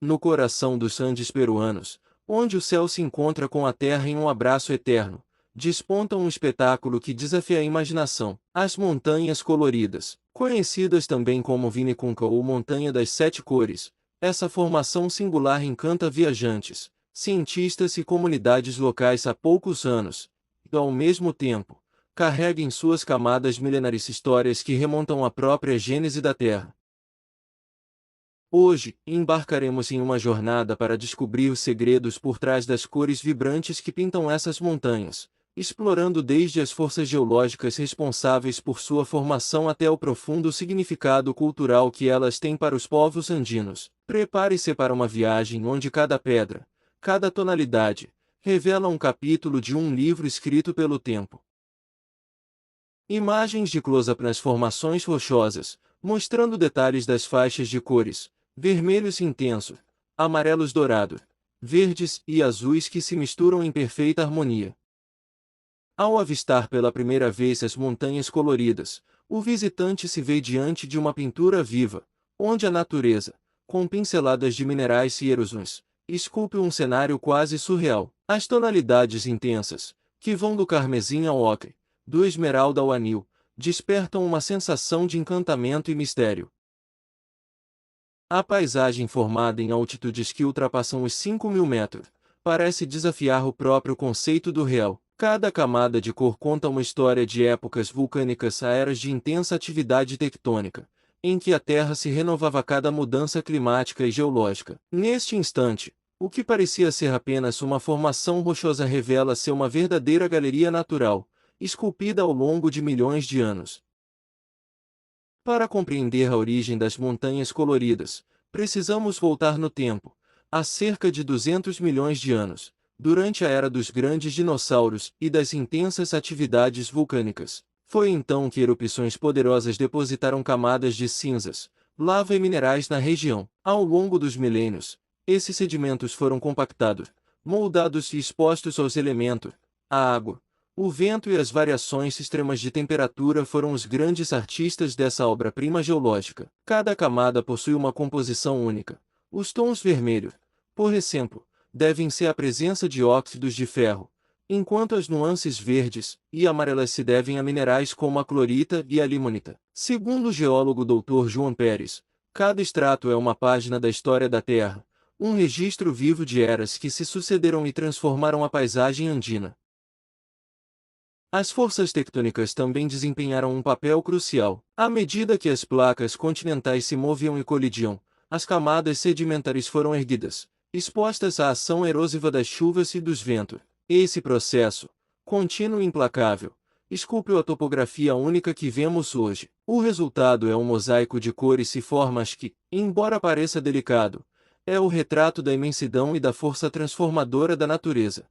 no coração dos Andes peruanos, onde o céu se encontra com a terra em um abraço eterno, desponta um espetáculo que desafia a imaginação. As Montanhas Coloridas, conhecidas também como Vinicunca ou Montanha das Sete Cores, essa formação singular encanta viajantes, cientistas e comunidades locais há poucos anos, e, ao mesmo tempo, carrega em suas camadas milenares histórias que remontam à própria gênese da Terra. Hoje, embarcaremos em uma jornada para descobrir os segredos por trás das cores vibrantes que pintam essas montanhas, explorando desde as forças geológicas responsáveis por sua formação até o profundo significado cultural que elas têm para os povos andinos. Prepare-se para uma viagem onde cada pedra, cada tonalidade, revela um capítulo de um livro escrito pelo tempo. Imagens de close-up nas formações rochosas, mostrando detalhes das faixas de cores, vermelhos intensos, amarelos dourados, verdes e azuis que se misturam em perfeita harmonia. Ao avistar pela primeira vez as montanhas coloridas, o visitante se vê diante de uma pintura viva, onde a natureza, com pinceladas de minerais e erosões, esculpe um cenário quase surreal. As tonalidades intensas, que vão do carmesim ao ocre, do esmeralda ao anil, despertam uma sensação de encantamento e mistério. A paisagem formada em altitudes que ultrapassam os 5.000 metros, parece desafiar o próprio conceito do real. Cada camada de cor conta uma história de épocas vulcânicas a eras de intensa atividade tectônica, em que a Terra se renovava a cada mudança climática e geológica. Neste instante, o que parecia ser apenas uma formação rochosa revela ser uma verdadeira galeria natural, esculpida ao longo de milhões de anos. Para compreender a origem das montanhas coloridas, precisamos voltar no tempo, há cerca de 200 milhões de anos, durante a era dos grandes dinossauros e das intensas atividades vulcânicas. Foi então que erupções poderosas depositaram camadas de cinzas, lava e minerais na região. Ao longo dos milênios, esses sedimentos foram compactados, moldados e expostos aos elementos, a água, o vento e as variações extremas de temperatura foram os grandes artistas dessa obra-prima geológica. Cada camada possui uma composição única. Os tons vermelhos, por exemplo, devem ser a presença de óxidos de ferro, enquanto as nuances verdes e amarelas se devem a minerais como a clorita e a limonita. Segundo o geólogo Dr. João Pérez, cada estrato é uma página da história da Terra, um registro vivo de eras que se sucederam e transformaram a paisagem andina. As forças tectônicas também desempenharam um papel crucial. À medida que as placas continentais se moviam e colidiam, as camadas sedimentares foram erguidas, expostas à ação erosiva das chuvas e dos ventos. Esse processo, contínuo e implacável, esculpiu a topografia única que vemos hoje. O resultado é um mosaico de cores e formas que, embora pareça delicado, é o retrato da imensidão e da força transformadora da natureza.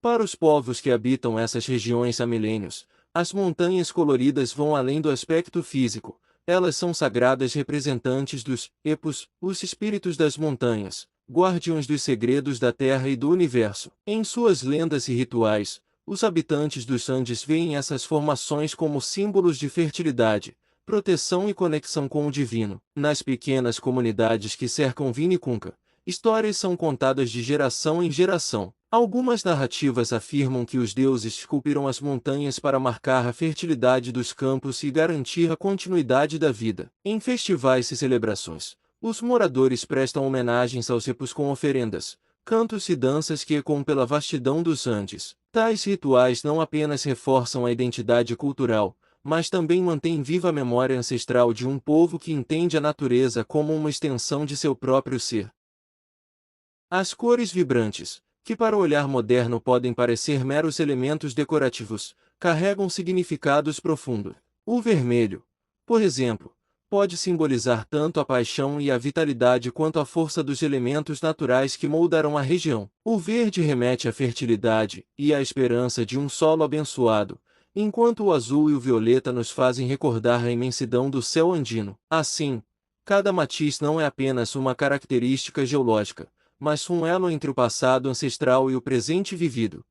Para os povos que habitam essas regiões há milênios, as montanhas coloridas vão além do aspecto físico. Elas são sagradas representantes dos Epos, os espíritos das montanhas, guardiões dos segredos da Terra e do universo. Em suas lendas e rituais, os habitantes dos Andes veem essas formações como símbolos de fertilidade, proteção e conexão com o divino. Nas pequenas comunidades que cercam Vinicunca, histórias são contadas de geração em geração. Algumas narrativas afirmam que os deuses esculpiram as montanhas para marcar a fertilidade dos campos e garantir a continuidade da vida. Em festivais e celebrações, os moradores prestam homenagens aos Epos com oferendas, cantos e danças que ecoam pela vastidão dos Andes. Tais rituais não apenas reforçam a identidade cultural, mas também mantêm viva a memória ancestral de um povo que entende a natureza como uma extensão de seu próprio ser. As cores vibrantes, que para o olhar moderno podem parecer meros elementos decorativos, carregam significados profundos. O vermelho, por exemplo, pode simbolizar tanto a paixão e a vitalidade quanto a força dos elementos naturais que moldaram a região. O verde remete à fertilidade e à esperança de um solo abençoado, enquanto o azul e o violeta nos fazem recordar a imensidão do céu andino. Assim, cada matiz não é apenas uma característica geológica, mas um elo entre o passado ancestral e o presente vivido.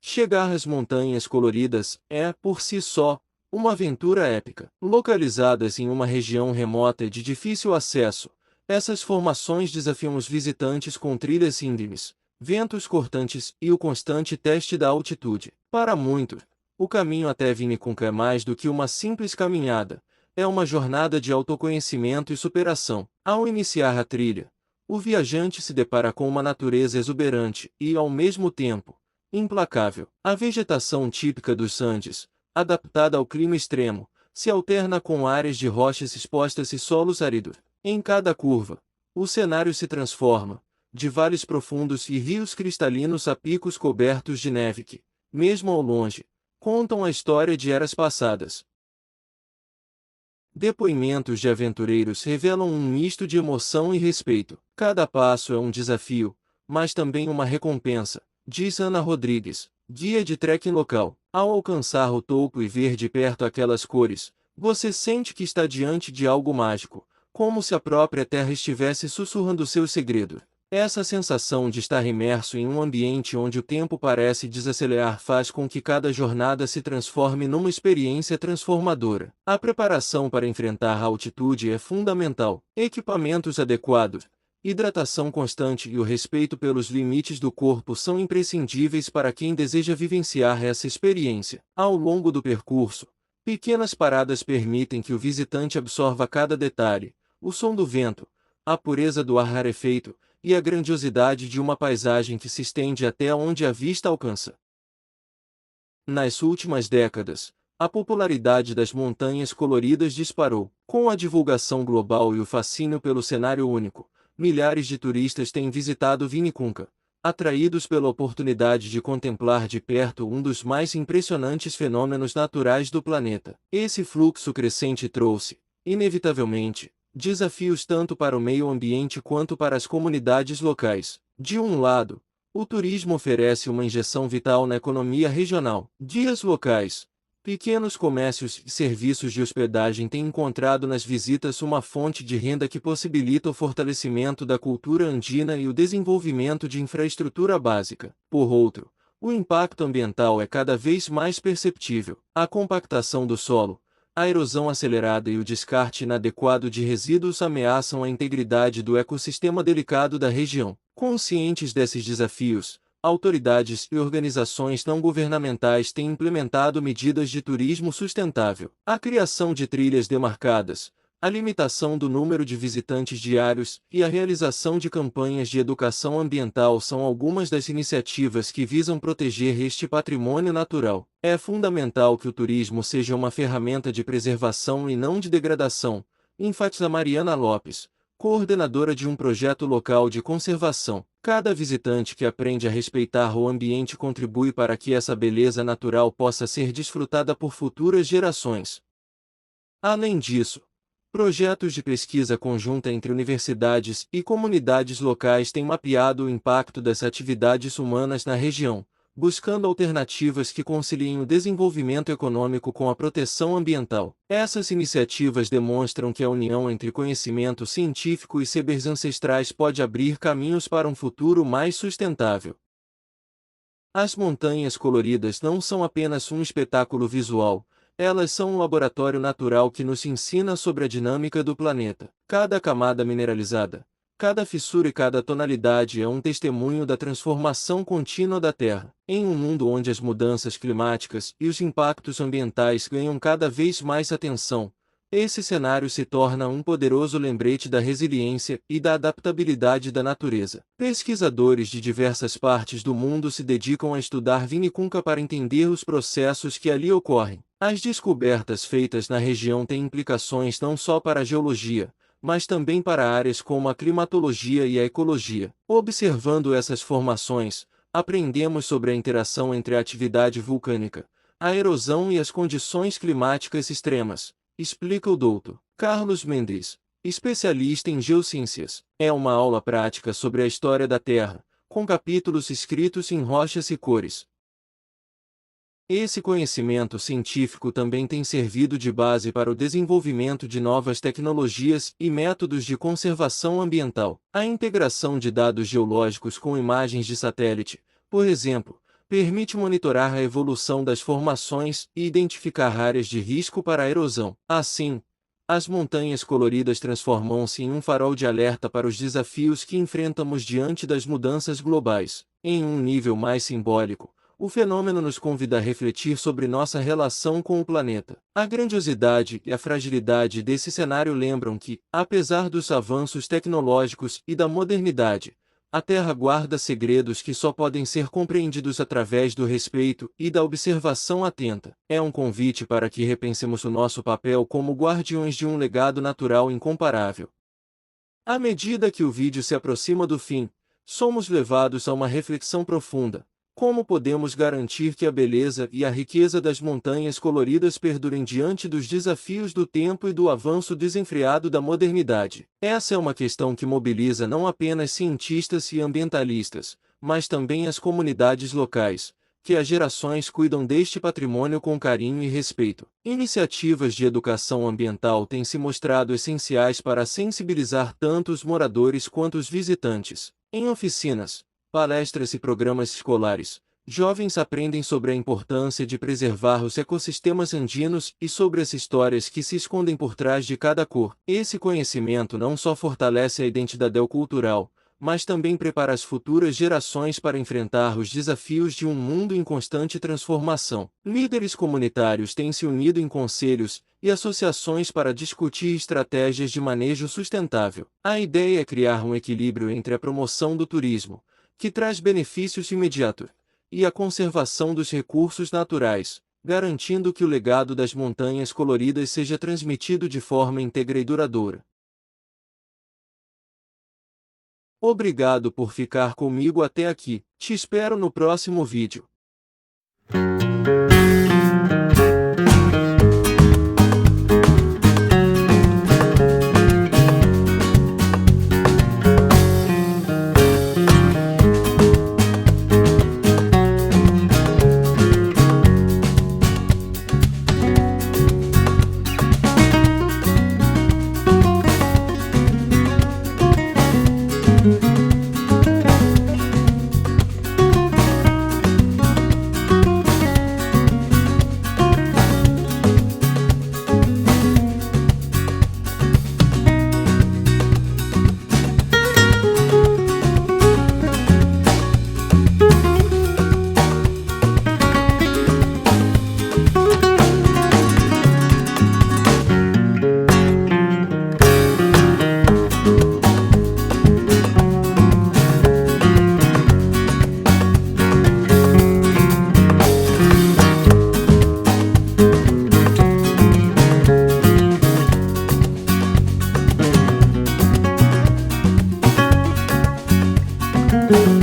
Chegar às montanhas coloridas é, por si só, uma aventura épica. Localizadas em uma região remota e de difícil acesso, Essas formações desafiam os visitantes com trilhas íngremes, ventos cortantes e o constante teste da altitude. Para muitos, o caminho até Vinicunca é mais do que uma simples caminhada, é uma jornada de autoconhecimento e superação. Ao iniciar a trilha, o viajante se depara com uma natureza exuberante e, ao mesmo tempo, implacável. A vegetação típica dos Andes, adaptada ao clima extremo, se alterna com áreas de rochas expostas e solos áridos. Em cada curva, o cenário se transforma, de vales profundos e rios cristalinos a picos cobertos de neve que, mesmo ao longe, contam a história de eras passadas. Depoimentos de aventureiros revelam um misto de emoção e respeito. Cada passo é um desafio, mas também uma recompensa, diz Ana Rodrigues, guia de trekking local. Ao alcançar o topo e ver de perto aquelas cores, você sente que está diante de algo mágico, como se a própria terra estivesse sussurrando seus segredos. Essa sensação de estar imerso em um ambiente onde o tempo parece desacelerar faz com que cada jornada se transforme numa experiência transformadora. A preparação para enfrentar a altitude é fundamental. Equipamentos adequados, hidratação constante e o respeito pelos limites do corpo são imprescindíveis para quem deseja vivenciar essa experiência. Ao longo do percurso, pequenas paradas permitem que o visitante absorva cada detalhe: o som do vento, a pureza do ar rarefeito, e a grandiosidade de uma paisagem que se estende até onde a vista alcança. Nas últimas décadas, a popularidade das montanhas coloridas disparou. Com a divulgação global e o fascínio pelo cenário único, milhares de turistas têm visitado Vinicunca, atraídos pela oportunidade de contemplar de perto um dos mais impressionantes fenômenos naturais do planeta. Esse fluxo crescente trouxe, inevitavelmente, desafios tanto para o meio ambiente quanto para as comunidades locais. De um lado, o turismo oferece uma injeção vital na economia regional. Guias locais, pequenos comércios e serviços de hospedagem têm encontrado nas visitas uma fonte de renda que possibilita o fortalecimento da cultura andina e o desenvolvimento de infraestrutura básica. Por outro, o impacto ambiental é cada vez mais perceptível. A compactação do solo, a erosão acelerada e o descarte inadequado de resíduos ameaçam a integridade do ecossistema delicado da região. Conscientes desses desafios, autoridades e organizações não governamentais têm implementado medidas de turismo sustentável. A criação de trilhas demarcadas, a limitação do número de visitantes diários e a realização de campanhas de educação ambiental são algumas das iniciativas que visam proteger este patrimônio natural. É fundamental que o turismo seja uma ferramenta de preservação e não de degradação, enfatiza Mariana Lopes, coordenadora de um projeto local de conservação. Cada visitante que aprende a respeitar o ambiente contribui para que essa beleza natural possa ser desfrutada por futuras gerações. Além disso, projetos de pesquisa conjunta entre universidades e comunidades locais têm mapeado o impacto das atividades humanas na região, buscando alternativas que conciliem o desenvolvimento econômico com a proteção ambiental. Essas iniciativas demonstram que a união entre conhecimento científico e saberes ancestrais pode abrir caminhos para um futuro mais sustentável. As montanhas coloridas não são apenas um espetáculo visual, elas são um laboratório natural que nos ensina sobre a dinâmica do planeta. Cada camada mineralizada, cada fissura e cada tonalidade é um testemunho da transformação contínua da Terra. Em um mundo onde as mudanças climáticas e os impactos ambientais ganham cada vez mais atenção, esse cenário se torna um poderoso lembrete da resiliência e da adaptabilidade da natureza. Pesquisadores de diversas partes do mundo se dedicam a estudar Vinicunca para entender os processos que ali ocorrem. As descobertas feitas na região têm implicações não só para a geologia, mas também para áreas como a climatologia e a ecologia. Observando essas formações, aprendemos sobre a interação entre a atividade vulcânica, a erosão e as condições climáticas extremas, explica o Dr. Carlos Mendes, especialista em geociências. É uma aula prática sobre a história da Terra, com capítulos escritos em rochas e cores. Esse conhecimento científico também tem servido de base para o desenvolvimento de novas tecnologias e métodos de conservação ambiental. A integração de dados geológicos com imagens de satélite, por exemplo, permite monitorar a evolução das formações e identificar áreas de risco para a erosão. Assim, As montanhas coloridas transformam-se em um farol de alerta para os desafios que enfrentamos diante das mudanças globais. Em um nível mais simbólico, o fenômeno nos convida a refletir sobre nossa relação com o planeta. A grandiosidade e a fragilidade desse cenário lembram que, apesar dos avanços tecnológicos e da modernidade, a Terra guarda segredos que só podem ser compreendidos através do respeito e da observação atenta. É um convite para que repensemos o nosso papel como guardiões de um legado natural incomparável. À medida que o vídeo se aproxima do fim, somos levados a uma reflexão profunda. Como podemos garantir que a beleza e a riqueza das montanhas coloridas perdurem diante dos desafios do tempo e do avanço desenfreado da modernidade? Essa é uma questão que mobiliza não apenas cientistas e ambientalistas, mas também as comunidades locais, que há gerações cuidam deste patrimônio com carinho e respeito. Iniciativas de educação ambiental têm se mostrado essenciais para sensibilizar tanto os moradores quanto os visitantes. Em oficinas, palestras e programas escolares, jovens aprendem sobre a importância de preservar os ecossistemas andinos e sobre as histórias que se escondem por trás de cada cor. Esse conhecimento não só fortalece a identidade cultural, mas também prepara as futuras gerações para enfrentar os desafios de um mundo em constante transformação. Líderes comunitários têm se unido em conselhos e associações para discutir estratégias de manejo sustentável. A ideia é criar um equilíbrio entre a promoção do turismo, que traz benefícios imediatos, e a conservação dos recursos naturais, garantindo que o legado das montanhas coloridas seja transmitido de forma íntegra e duradoura. Obrigado por ficar comigo até aqui. Te espero no próximo vídeo.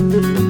Música